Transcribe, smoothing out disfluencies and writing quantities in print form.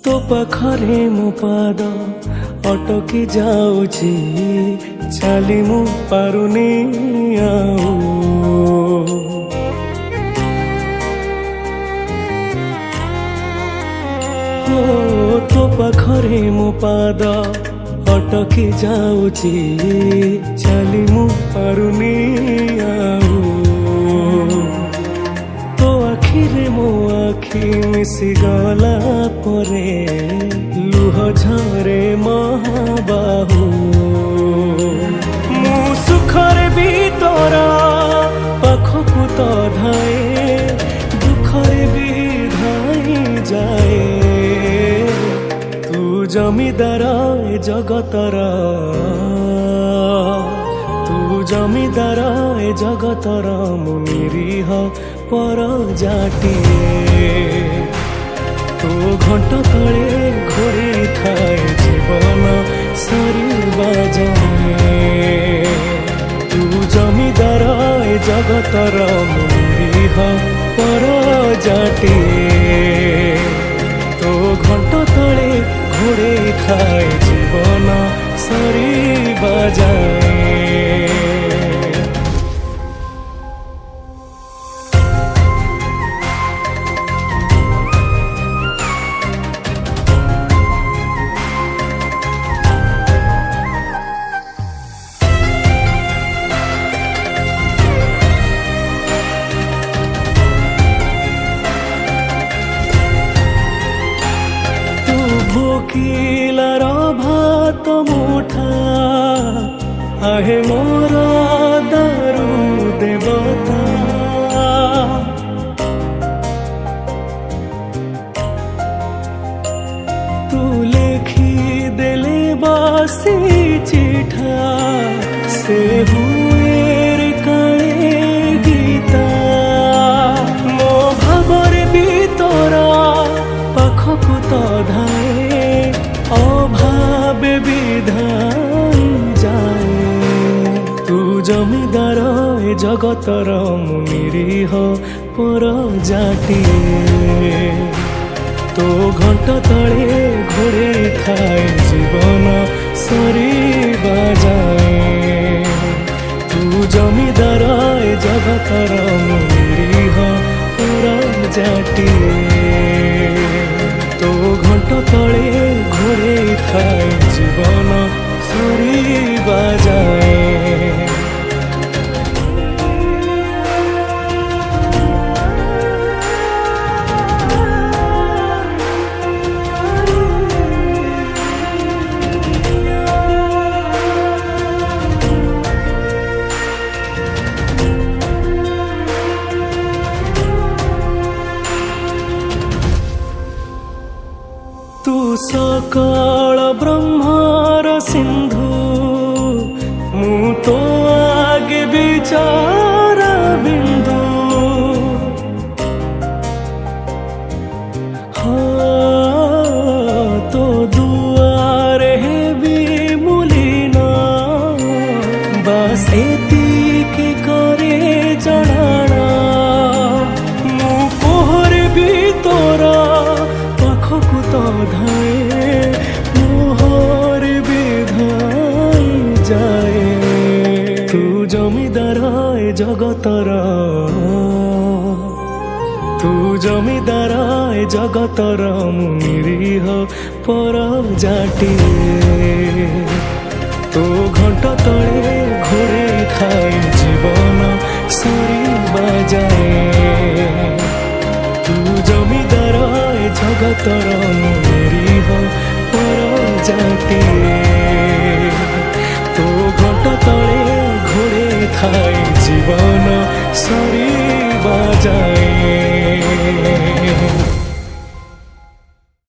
तो पाखरे मो पाद अटकी जाऊची चाली मु पारुनी आऊ तो पाखरे मो पाद अटकी जाऊची चाली मु पारुनी आऊ तो आखिरे मो आखि मिसी गला परे लुह झरे महाबाहु मु सुखरे भी तोरा पाखकु तो धाए दुखरे भी धाई जाए तू जमीदार ए जगतर तू जमीदार ए जगतर मु निरीह पर जाटिए तो घंट तले घोड़े थाए जीवन सरीबा जाए तू जमीदार ए जगतर मु निरीह पर जाटिए तो घंट तले घोड़े थाए जीवन सरीबा जाए। भोकिलार भात मुठा आहे मोर दारू देवता तू लेखी देले बासी चिठा से हुए रे काले गीता मो भाବରେ भी तोरा पाखकु तो धाए अभावे विधान जाए तू जमीदार ए जगतर मु निरीह पर जाटिए तो घंट तले घोड़े थाए जीवन सरीबा जाए तू जमीदार ए जगतर मु निरीह पर जाटिए तो घंट तले घोड़े थाए जीवन सरीबा जाए। तू सकल ब्रह्मार सिंधु मु तो आगे विचार बिंदु हाँ तो दुआरे भी मुलीना बस एतिकी करे जनाना मु कोहर भी तोरा पाखकु तो धाए मोहर विधाई जाए तू जमीदार ए जगतर तू जमीदार ए जगतर मु निरीह पर जाटिए तो घंट तले घोड़े थाए जीवन सरीबा जाए तू जमीदार ए जगतर मु निरीह पर जाटिए तो घंट तले घोड़े थाए जीवन सरीबा जाए।